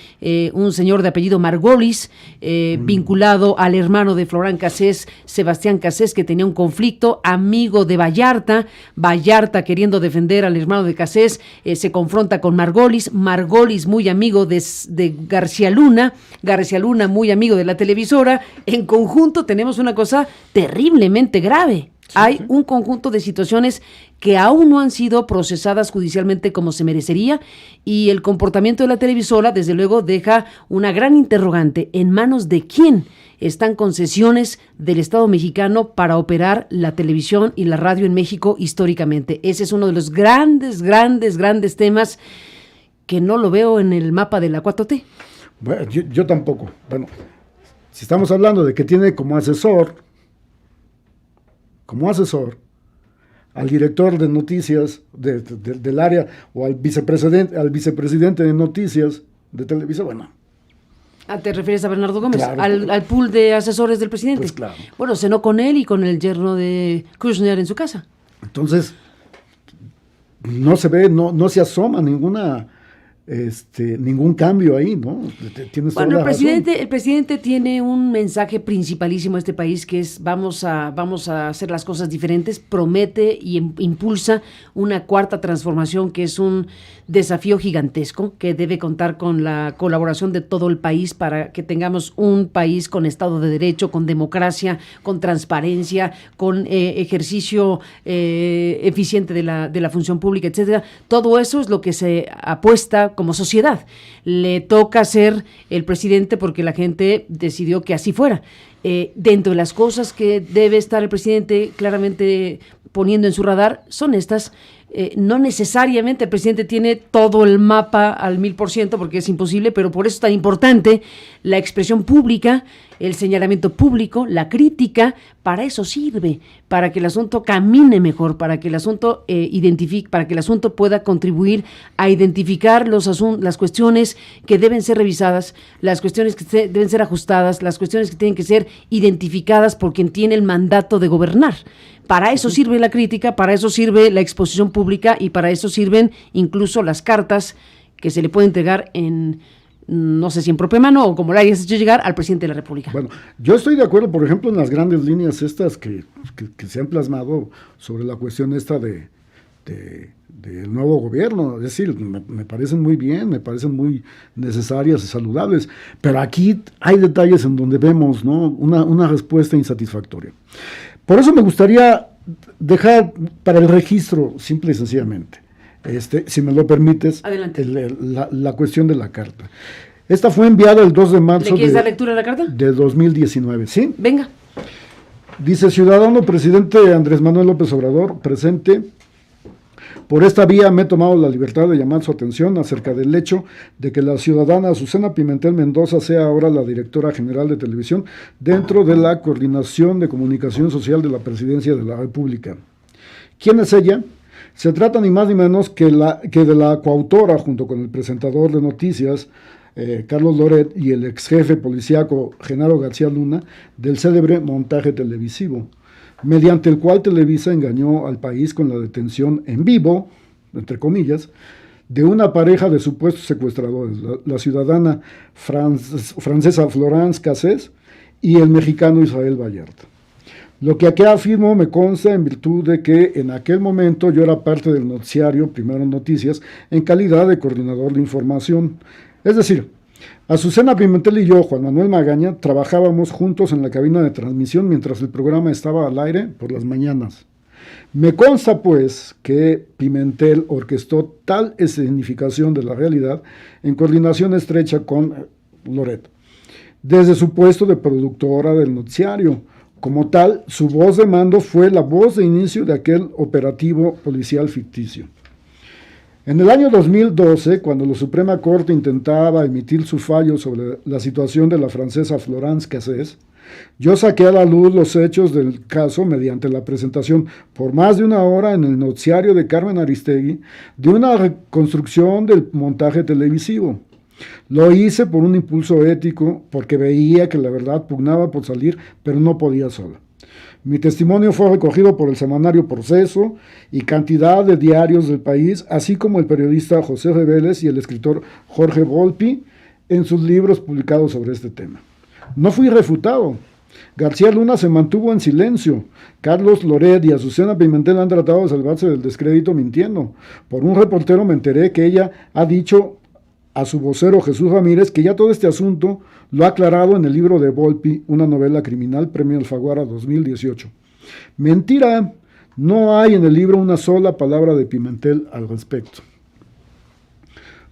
un señor de apellido Margolis, vinculado al hermano de Florán Cassés, Sebastián Cassés, que tenía un conflicto, amigo de Vallarta queriendo defender al hermano de Cassés, se confronta con Margolis muy amigo de García Luna muy amigo de la televisora. En conjunto tenemos una cosa terriblemente grave. Hay un conjunto de situaciones que aún no han sido procesadas judicialmente como se merecería, y el comportamiento de la televisora desde luego deja una gran interrogante: ¿en manos de quién están concesiones del Estado mexicano para operar la televisión y la radio en México históricamente? Ese es uno de los grandes temas que no lo veo en el mapa de la 4T. Bueno, yo tampoco. Bueno, si estamos hablando de que tiene como asesor al director de noticias del área, o al vicepresidente de noticias de Televisa, bueno. ¿Te refieres a Bernardo Gómez? Claro. Al pool de asesores del presidente. Pues claro. Bueno, cenó con él y con el yerno de Kushner en su casa. Entonces, no se ve, no se asoma ningún cambio ahí, ¿no? Tienes toda la razón. El presidente tiene un mensaje principalísimo a este país, que es vamos a hacer las cosas diferentes. Promete y impulsa una cuarta transformación, que es un desafío gigantesco, que debe contar con la colaboración de todo el país para que tengamos un país con Estado de Derecho, con democracia, con transparencia, con ejercicio eficiente de la función pública, etcétera. Todo eso es lo que se apuesta como sociedad. Le toca ser el presidente porque la gente decidió que así fuera. Dentro de las cosas que debe estar el presidente claramente poniendo en su radar son estas. No necesariamente el presidente tiene todo el mapa al 1000%, porque es imposible, pero por eso es tan importante la expresión pública, el señalamiento público, la crítica. Para eso sirve, para que el asunto camine mejor, para que el asunto para que el asunto pueda contribuir a identificar las cuestiones que deben ser revisadas, las cuestiones que deben ser ajustadas, las cuestiones que tienen que ser identificadas por quien tiene el mandato de gobernar. Para eso sirve la crítica, para eso sirve la exposición pública, y para eso sirven incluso las cartas que se le puede entregar no sé si en propia mano o como la hayas hecho llegar al presidente de la República. Bueno, yo estoy de acuerdo, por ejemplo, en las grandes líneas estas que se han plasmado sobre la cuestión esta del nuevo gobierno. Es decir, me parecen muy bien, me parecen muy necesarias y saludables, pero aquí hay detalles en donde vemos, ¿no?, una respuesta insatisfactoria. Por eso me gustaría dejar para el registro, simple y sencillamente, si me lo permites, la cuestión de la carta. Esta fue enviada el 2 de marzo. ¿Le quieres dar lectura a la carta? De 2019, ¿sí? Venga. Dice: ciudadano presidente Andrés Manuel López Obrador, presente. Por esta vía me he tomado la libertad de llamar su atención acerca del hecho de que la ciudadana Azucena Pimentel Mendoza sea ahora la directora general de televisión dentro de la Coordinación de Comunicación Social de la Presidencia de la República. ¿Quién es ella? Se trata ni más ni menos que de la coautora, junto con el presentador de noticias, Carlos Loret, y el ex jefe policíaco Genaro García Luna, del célebre montaje televisivo, mediante el cual Televisa engañó al país con la detención en vivo, entre comillas, de una pareja de supuestos secuestradores, la ciudadana francesa Florence Cassés y el mexicano Israel Vallarta. Lo que aquí afirmo me consta en virtud de que en aquel momento yo era parte del noticiario Primero Noticias en calidad de coordinador de información. Es decir, Azucena Pimentel y yo, Juan Manuel Magaña, trabajábamos juntos en la cabina de transmisión mientras el programa estaba al aire por las mañanas. Me consta, pues, que Pimentel orquestó tal escenificación de la realidad en coordinación estrecha con Loret, desde su puesto de productora del noticiario. Como tal, su voz de mando fue la voz de inicio de aquel operativo policial ficticio. En el año 2012, cuando la Suprema Corte intentaba emitir su fallo sobre la situación de la francesa Florence Cassés, yo saqué a la luz los hechos del caso mediante la presentación por más de una hora en el noticiario de Carmen Aristegui de una reconstrucción del montaje televisivo. Lo hice por un impulso ético, porque veía que la verdad pugnaba por salir, pero no podía sola. Mi testimonio fue recogido por el semanario Proceso y cantidad de diarios del país, así como el periodista José Reveles y el escritor Jorge Volpi en sus libros publicados sobre este tema. No fui refutado. García Luna se mantuvo en silencio. Carlos Loret y Azucena Pimentel han tratado de salvarse del descrédito mintiendo. Por un reportero me enteré que ella ha dicho a su vocero Jesús Ramírez que ya todo este asunto lo ha aclarado en el libro de Volpi, una novela criminal, Premio Alfaguara 2018. Mentira, no hay en el libro una sola palabra de Pimentel al respecto.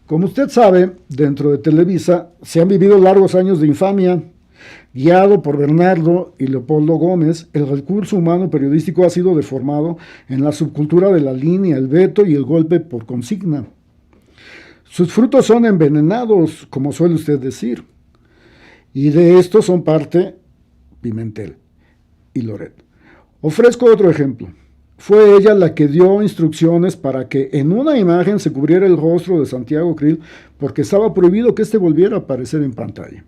Como usted sabe, dentro de Televisa se han vivido largos años de infamia. Guiado por Bernardo y Leopoldo Gómez, el recurso humano periodístico ha sido deformado en la subcultura de la línea, el veto y el golpe por consigna. Sus frutos son envenenados, como suele usted decir, y de esto son parte Pimentel y Loret. Ofrezco otro ejemplo. Fue ella la que dio instrucciones para que en una imagen se cubriera el rostro de Santiago Krill porque estaba prohibido que éste volviera a aparecer en pantalla.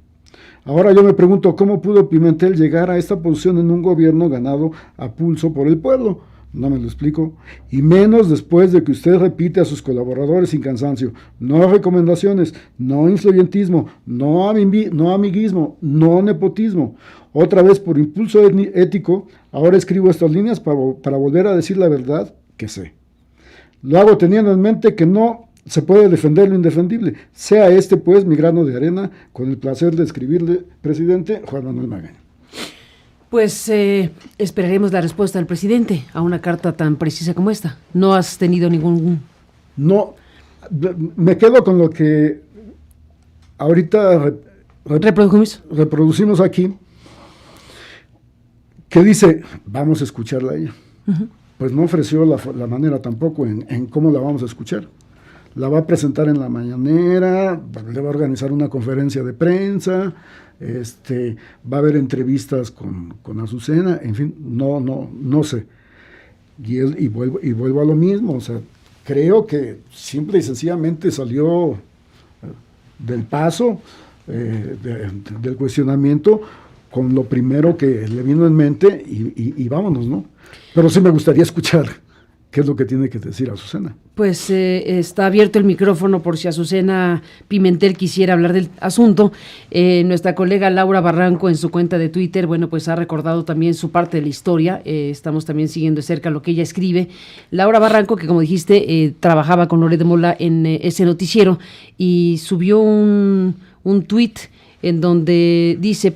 Ahora yo me pregunto cómo pudo Pimentel llegar a esta posición en un gobierno ganado a pulso por el pueblo. No me lo explico, y menos después de que usted repite a sus colaboradores sin cansancio: no recomendaciones, no influyentismo, no amiguismo, no nepotismo. Otra vez por impulso ético, ahora escribo estas líneas para volver a decir la verdad que sé. Lo hago teniendo en mente que no se puede defender lo indefendible. Sea este, pues, mi grano de arena, con el placer de escribirle, presidente Juan Manuel Magaña. Pues esperaremos la respuesta del presidente a una carta tan precisa como esta. ¿No has tenido ningún...? No, me quedo con lo que ahorita reproducimos aquí, que dice, vamos a escucarla a ella. Uh-huh. Pues no ofreció la manera tampoco en cómo la vamos a escuchar. La va a presentar en la mañanera, le va a organizar una conferencia de prensa, va a haber entrevistas con Azucena, en fin, no sé. Y vuelvo a lo mismo, o sea, creo que simple y sencillamente salió del paso, del cuestionamiento, con lo primero que le vino en mente y vámonos, ¿no? Pero sí me gustaría escuchar qué es lo que tiene que decir Azucena. Pues está abierto el micrófono por si Azucena Pimentel quisiera hablar del asunto. Nuestra colega Laura Barranco en su cuenta de Twitter, bueno, pues ha recordado también su parte de la historia. Estamos también siguiendo de cerca lo que ella escribe. Laura Barranco, que como dijiste, trabajaba con Loret de Mola en ese noticiero y subió un tuit en donde dice,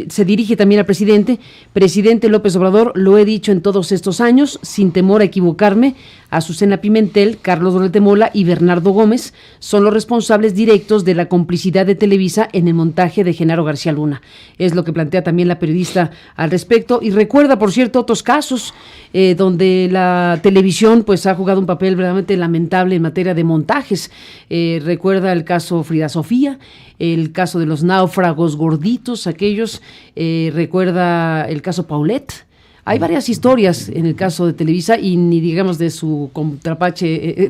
se dirige también al presidente López Obrador, lo he dicho en todos estos años, sin temor a equivocarme, Azucena Pimentel, Carlos Loret de Mola y Bernardo Gómez son los responsables directos de la complicidad de Televisa en el montaje de Genaro García Luna. Es lo que plantea también la periodista al respecto y recuerda, por cierto, otros casos donde la televisión pues ha jugado un papel verdaderamente lamentable en materia de montajes. Recuerda el caso Frida Sofía, el caso de los náufragos gorditos, aquellos, recuerda el caso Paulette. Hay varias historias en el caso de Televisa y ni digamos de su contraparte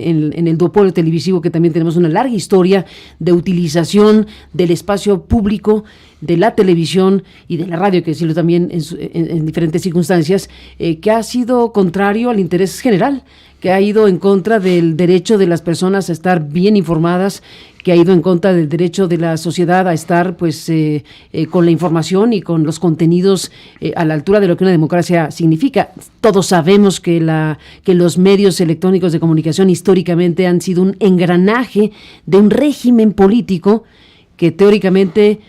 en el duopolio televisivo, que también tenemos una larga historia de utilización del espacio público de la televisión y de la radio, hay que decirlo también en diferentes circunstancias, que ha sido contrario al interés general, que ha ido en contra del derecho de las personas a estar bien informadas, que ha ido en contra del derecho de la sociedad a estar con la información y con los contenidos a la altura de lo que una democracia significa. Todos sabemos que los medios electrónicos de comunicación históricamente han sido un engranaje de un régimen político que teóricamente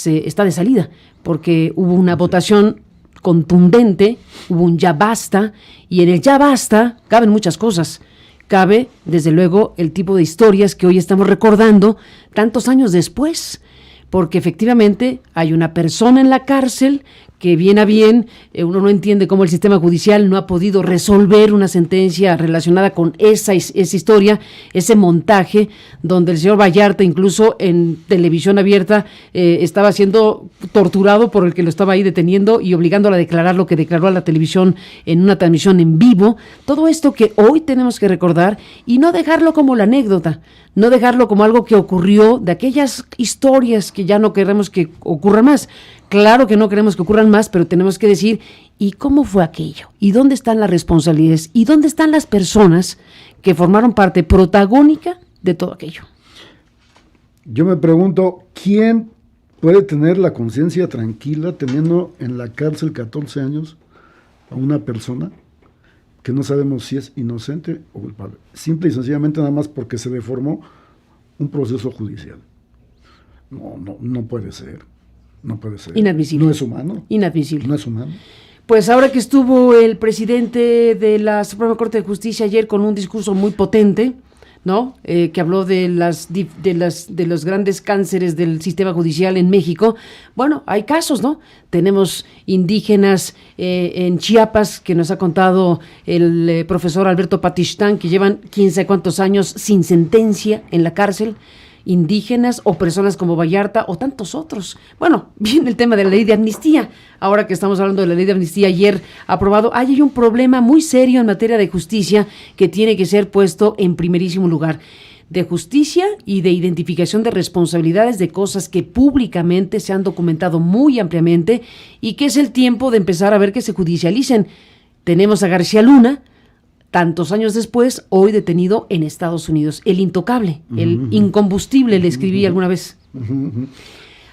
está de salida, porque hubo una votación contundente, hubo un ya basta, y en el ya basta caben muchas cosas. Cabe, desde luego, el tipo de historias que hoy estamos recordando tantos años después, porque efectivamente hay una persona en la cárcel que bien a bien, uno no entiende cómo el sistema judicial no ha podido resolver una sentencia relacionada con esa historia, ese montaje, donde el señor Vallarta, incluso en televisión abierta, estaba siendo torturado por el que lo estaba ahí deteniendo y obligándolo a declarar lo que declaró a la televisión en una transmisión en vivo. Todo esto que hoy tenemos que recordar y no dejarlo como la anécdota, no dejarlo como algo que ocurrió, de aquellas historias que ya no queremos que ocurran más. Claro que no queremos que ocurran más, pero tenemos que decir, ¿y cómo fue aquello? ¿Y dónde están las responsabilidades? ¿Y dónde están las personas que formaron parte protagónica de todo aquello? Yo me pregunto, ¿quién puede tener la conciencia tranquila teniendo en la cárcel 14 años a una persona que no sabemos si es inocente o culpable? Simple y sencillamente nada más porque se deformó un proceso judicial. No puede ser. No puede ser. Inadmisible. No es humano. Inadmisible. No es humano. Pues ahora que estuvo el presidente de la Suprema Corte de Justicia ayer con un discurso muy potente, ¿no? Que habló de los grandes cánceres del sistema judicial en México. Bueno, hay casos, ¿no? Tenemos indígenas en Chiapas, que nos ha contado el profesor Alberto Patistán, que llevan quién sabe cuántos años sin sentencia en la cárcel. Indígenas o personas como Vallarta o tantos otros. Bueno, viene el tema de la ley de amnistía. Ahora que estamos hablando de la ley de amnistía ayer aprobado, hay un problema muy serio en materia de justicia que tiene que ser puesto en primerísimo lugar. De justicia y de identificación de responsabilidades de cosas que públicamente se han documentado muy ampliamente y que es el tiempo de empezar a ver que se judicialicen. Tenemos a García Luna, tantos años después, hoy detenido en Estados Unidos. El intocable, el incombustible, le escribí alguna vez.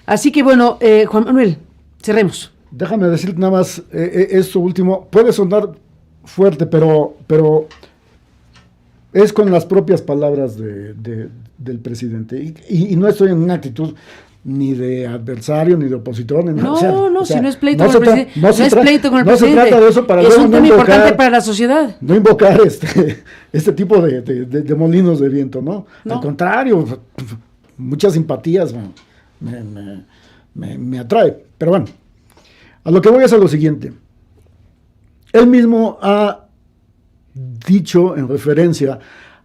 Así que bueno, Juan Manuel, cerremos. Déjame decir nada más esto último. Puede sonar fuerte, pero es con las propias palabras del presidente. Y no estoy en una actitud ni de adversario, ni de opositor, ni no, nada. Si no es pleito con el presidente. No es pleito con el presidente. No se trata de eso para es un tema invocar, importante para la sociedad. No invocar este tipo de molinos de viento, ¿no? Al contrario, muchas simpatías me atrae. Pero bueno, a lo que voy es a lo siguiente. Él mismo ha dicho en referencia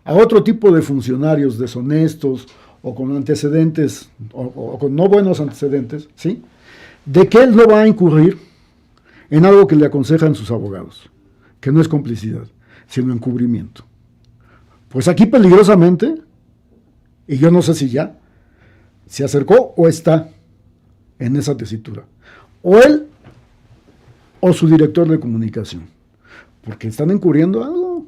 a otro tipo de funcionarios deshonestos o con antecedentes, o con no buenos antecedentes, ¿sí? De que él no va a incurrir en algo que le aconsejan sus abogados, que no es complicidad, sino encubrimiento. Pues aquí peligrosamente, y yo no sé si ya, se acercó o está en esa tesitura. O él, o su director de comunicación, porque están encubriendo algo.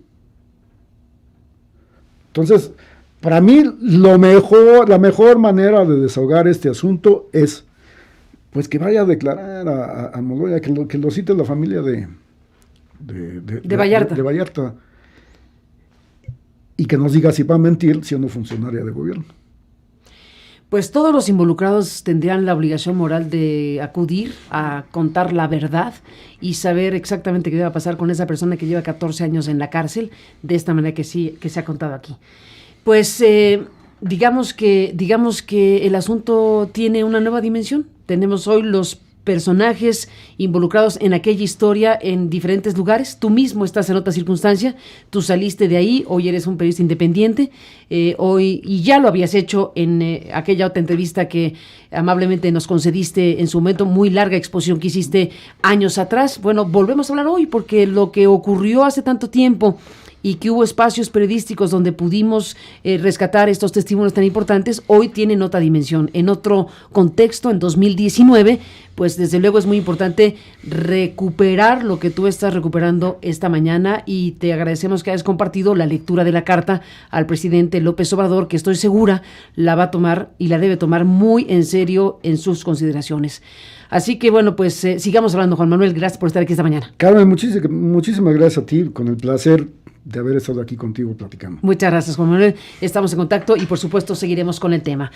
Entonces, para mí, la mejor manera de desahogar este asunto es, pues, que vaya a declarar a Almoloya, que lo cite la familia de Vallarta. Y que nos diga si va a mentir siendo funcionaria de gobierno. Pues todos los involucrados tendrían la obligación moral de acudir a contar la verdad y saber exactamente qué va a pasar con esa persona que lleva 14 años en la cárcel, de esta manera que se ha contado aquí. Pues digamos que el asunto tiene una nueva dimensión. Tenemos hoy los personajes involucrados en aquella historia en diferentes lugares. Tú mismo estás en otra circunstancia, tú saliste de ahí, hoy eres un periodista independiente, hoy, y ya lo habías hecho en aquella otra entrevista que amablemente nos concediste en su momento, muy larga exposición que hiciste años atrás. Bueno, volvemos a hablar hoy porque lo que ocurrió hace tanto tiempo y que hubo espacios periodísticos donde pudimos rescatar estos testimonios tan importantes, hoy tienen otra dimensión, en otro contexto, en 2019, pues desde luego es muy importante recuperar lo que tú estás recuperando esta mañana y te agradecemos que hayas compartido la lectura de la carta al presidente López Obrador, que estoy segura la va a tomar y la debe tomar muy en serio en sus consideraciones. Así que bueno, pues sigamos hablando, Juan Manuel, gracias por estar aquí esta mañana. Carmen, muchísimas gracias a ti, con el placer de haber estado aquí contigo platicando. Muchas gracias, Juan Manuel, estamos en contacto y por supuesto seguiremos con el tema.